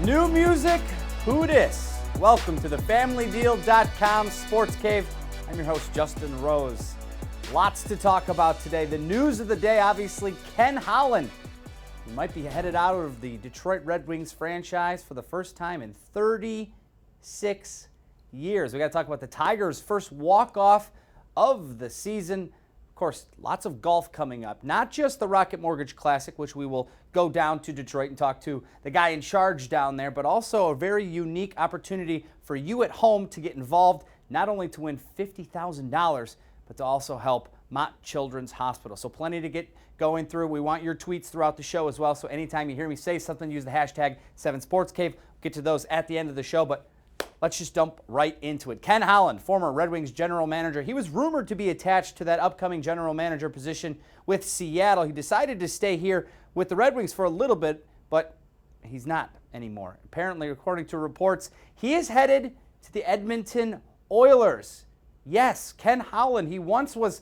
New music, who dis? Welcome to the FamilyDeal.com Sportscave. I'm your host, Justin Rose. Lots to talk about today. The news of the day, obviously, Ken Holland. He might be headed out of the Detroit Red Wings franchise for the first time in 36 years. We got to talk about the Tigers' first walk-off of the season. Of course, lots of golf coming up. Not just the Rocket Mortgage Classic, which we will go down to Detroit and talk to the guy in charge down there, but also a very unique opportunity for you at home to get involved, not only to win $50,000, but to also help Mott Children's Hospital. So plenty to get going through. We want your tweets throughout the show as well. So anytime you hear me say something, use the hashtag 7Sportscave. We'll get to those at the end of the show, but let's just jump right into it. Ken Holland, former Red Wings general manager. He was rumored to be attached to that upcoming general manager position with Seattle. He decided to stay here with the Red Wings for a little bit, but he's not anymore. Apparently, according to reports, he is headed to the Edmonton Oilers. Yes, Ken Holland, he once was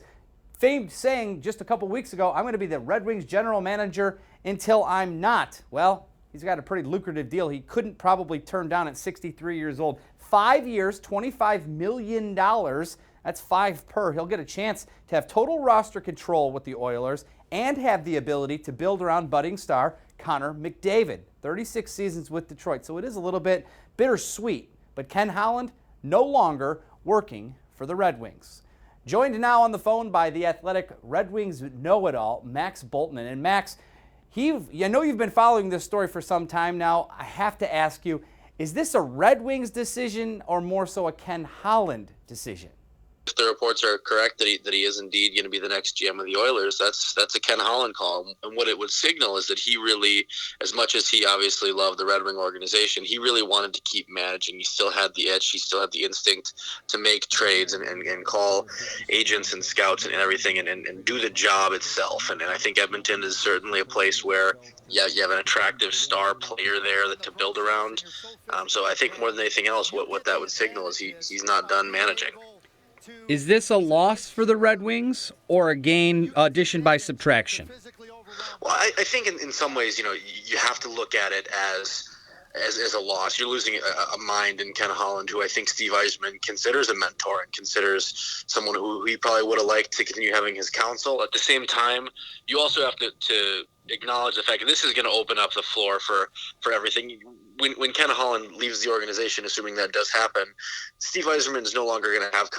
famed saying just a couple weeks ago, I'm going to be the Red Wings general manager until I'm not. Well, he's got a pretty lucrative deal he couldn't probably turn down at 63 years old. 5 years, $25 million. That's $5 per. He'll get a chance to have total roster control with the Oilers and have the ability to build around budding star Connor McDavid. 36 seasons with Detroit, so it is a little bit bittersweet. But Ken Holland no longer working for the Red Wings. Joined now on the phone by the Athletic Red Wings know-it-all, Max Boltman. And Max, I know you've been following this story for some time now. I have to ask you, is this a Red Wings decision or more so a Ken Holland decision? If the reports are correct that he is indeed going to be the next GM of the Oilers, that's a Ken Holland call. And what it would signal is that he really, as much as he obviously loved the Red Wing organization, he really wanted to keep managing. He still had the itch. He still had the instinct to make trades and call agents and scouts and everything and do the job itself. And I think Edmonton is certainly a place where you have an attractive star player there to build around. So I think more than anything else, what that would signal is he's not done managing. Is this a loss for the Red Wings or a gain, addition by subtraction? Well, I think in some ways, you have to look at it as a loss. You're losing a mind in Ken Holland, who I think Steve Yzerman considers a mentor and considers someone who he probably would have liked to continue having his counsel. At the same time, you also have to acknowledge the fact that this is going to open up the floor for everything. When Ken Holland leaves the organization, assuming that does happen, Steve Yzerman is no longer going to have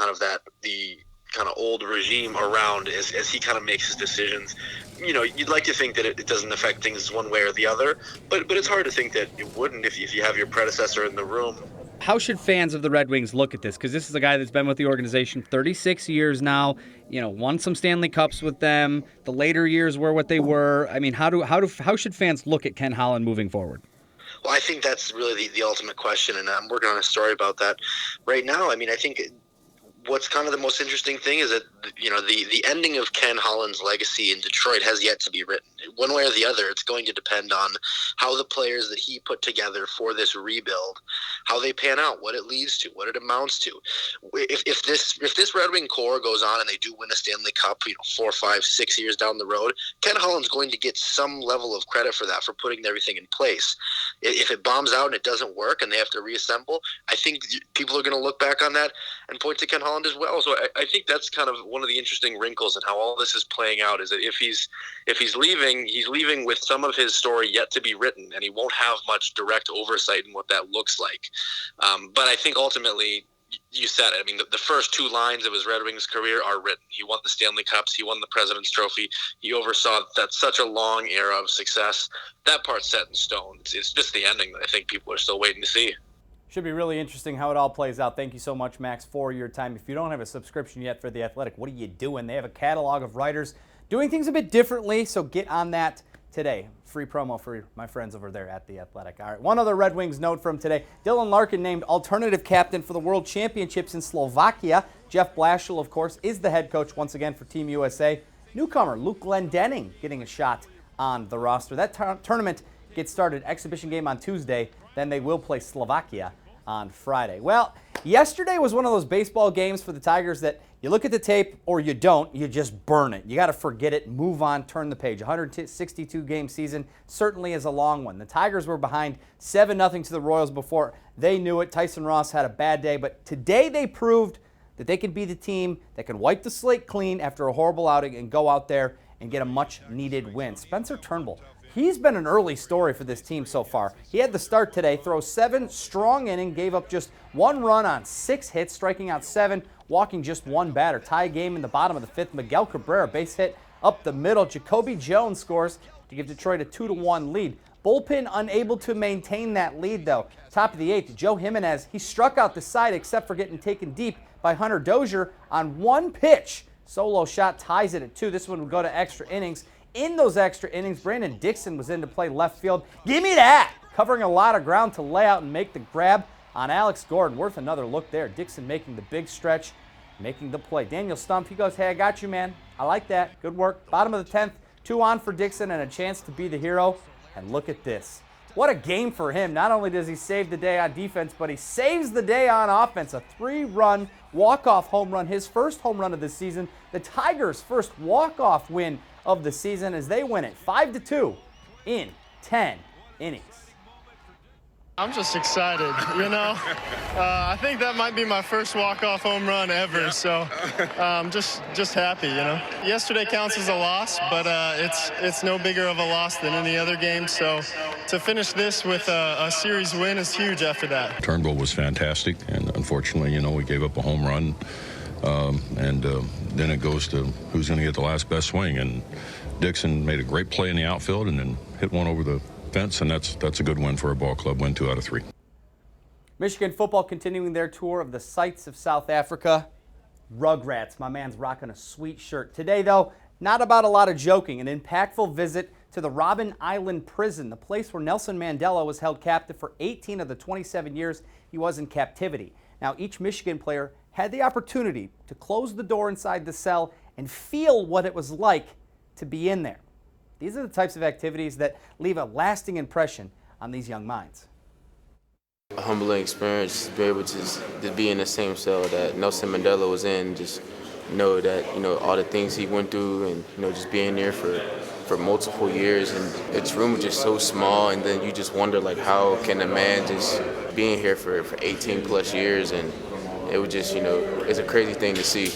the kind of old regime around as he kind of makes his decisions. You'd like to think that it doesn't affect things one way or the other, but it's hard to think that it wouldn't if you have your predecessor in the room. How should fans of the Red Wings look at this? Because this is a guy that's been with the organization 36 years now, won some Stanley Cups with them. The later years were what they were. I mean, how should fans look at Ken Holland moving forward? Well, I think that's really the ultimate question, and I'm working on a story about that right now. I mean, I think what's kind of the most interesting thing is that, the ending of Ken Holland's legacy in Detroit has yet to be written. One way or the other, it's going to depend on how the players that he put together for this rebuild, how they pan out, what it leads to, what it amounts to. If this Red Wing core goes on and they do win a Stanley Cup, 4, 5, 6 years down the road, Ken Holland's going to get some level of credit for that, for putting everything in place. If it bombs out and it doesn't work and they have to reassemble, I think people are going to look back on that and point to Ken Holland as well. So I think that's kind of one of the interesting wrinkles in how all this is playing out, is that if he's leaving, he's leaving with some of his story yet to be written, and he won't have much direct oversight in what that looks like. But I think ultimately, you said it. I mean, the first 2 lines of his Red Wings career are written. He won the Stanley Cups. He won the President's Trophy. He oversaw that such a long era of success. That part's set in stone. It's just the ending that I think people are still waiting to see. Should be really interesting how it all plays out. Thank you so much, Max, for your time. If you don't have a subscription yet for The Athletic, what are you doing? They have a catalog of writers doing things a bit differently, so get on that today. Free promo for my friends over there at The Athletic. All right, one other Red Wings note from today. Dylan Larkin named alternative captain for the World Championships in Slovakia. Jeff Blashill, of course, is the head coach once again for Team USA. Newcomer Luke Glendening getting a shot on the roster. That tournament gets started, exhibition game on Tuesday, then they will play Slovakia on Friday. Well, yesterday was one of those baseball games for the Tigers that You look at the tape or you don't, you just burn it. You got to forget it, move on, turn the page. 162-game season certainly is a long one. The Tigers were behind 7-0 to the Royals before they knew it. Tyson Ross had a bad day, but today they proved that they can be the team that can wipe the slate clean after a horrible outing and go out there and get a much-needed win. Spencer Turnbull, he's been an early story for this team so far. He had the start today, throws 7 strong innings, gave up just 1 run on 6 hits, striking out 7, walking just 1 batter. Tie game in the bottom of the 5th. Miguel Cabrera base hit up the middle. Jacoby Jones scores to give Detroit a 2-1 lead. Bullpen unable to maintain that lead, though. Top of the 8th, Joe Jimenez, he struck out the side except for getting taken deep by Hunter Dozier on 1 pitch. Solo shot ties it at 2. This one would go to extra innings. In those extra innings, Brandon Dixon was in to play left field. Give me that! Covering a lot of ground to lay out and make the grab on Alex Gordon. Worth another look there. Dixon making the big stretch, making the play. Daniel Stumpf, he goes, hey, I got you, man. I like that. Good work. Bottom of the 10th, 2 on for Dixon and a chance to be the hero. And look at this. What a game for him. Not only does he save the day on defense, but he saves the day on offense. A 3-run walk-off home run, his first home run of the season. The Tigers' first walk-off win of the season as they win it 5-2 in 10 innings. I'm just excited, you know. I think that might be my first walk-off home run ever, so just happy, you know. Yesterday counts as a loss, but it's no bigger of a loss than any other game, so to finish this with a series win is huge after that. Turnbull was fantastic, and unfortunately, you know, we gave up a home run, and then it goes to who's going to get the last best swing, and Dixon made a great play in the outfield and then hit one over the fence, and that's a good win for a ball club win, 2 out of 3. Michigan football continuing their tour of the sights of South Africa. Rugrats, my man's rocking a sweet shirt. Today, though, not about a lot of joking, an impactful visit to the Robben Island prison, the place where Nelson Mandela was held captive for 18 of the 27 years he was in captivity. Now, each Michigan player had the opportunity to close the door inside the cell and feel what it was like to be in there. These are the types of activities that leave a lasting impression on these young minds. A humbling experience to be able to be in the same cell that Nelson Mandela was in, just know that, you know, all the things he went through and, you know, just being there for multiple years, and its room was just so small, and then you just wonder, like, how can a man just be in here for 18 plus years, and it was just, you know, it's a crazy thing to see.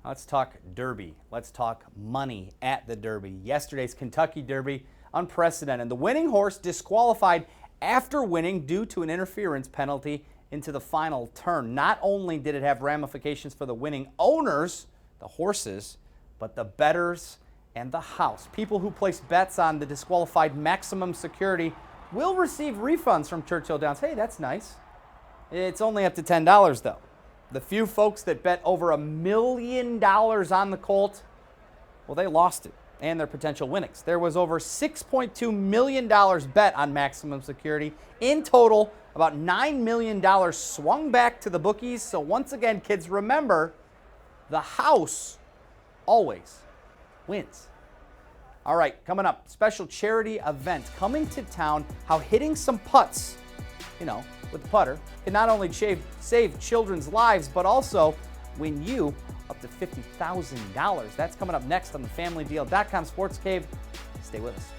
Let's talk Derby. Let's talk money at the Derby. Yesterday's Kentucky Derby, unprecedented. The winning horse disqualified after winning due to an interference penalty into the final turn. Not only did it have ramifications for the winning owners, the horses, but the bettors and the house. People who placed bets on the disqualified Maximum Security will receive refunds from Churchill Downs. Hey, that's nice. It's only up to $10, though. The few folks that bet over $1 million on the Colt, well, they lost it and their potential winnings. There was over $6.2 million bet on Maximum Security. In total, about $9 million swung back to the bookies. So once again, kids, remember, the house always wins. All right, coming up, special charity event coming to town, how hitting some putts, you know, with the putter can not only save children's lives, but also win you up to $50,000. That's coming up next on the FamilyDeal.com Sportscave. Stay with us.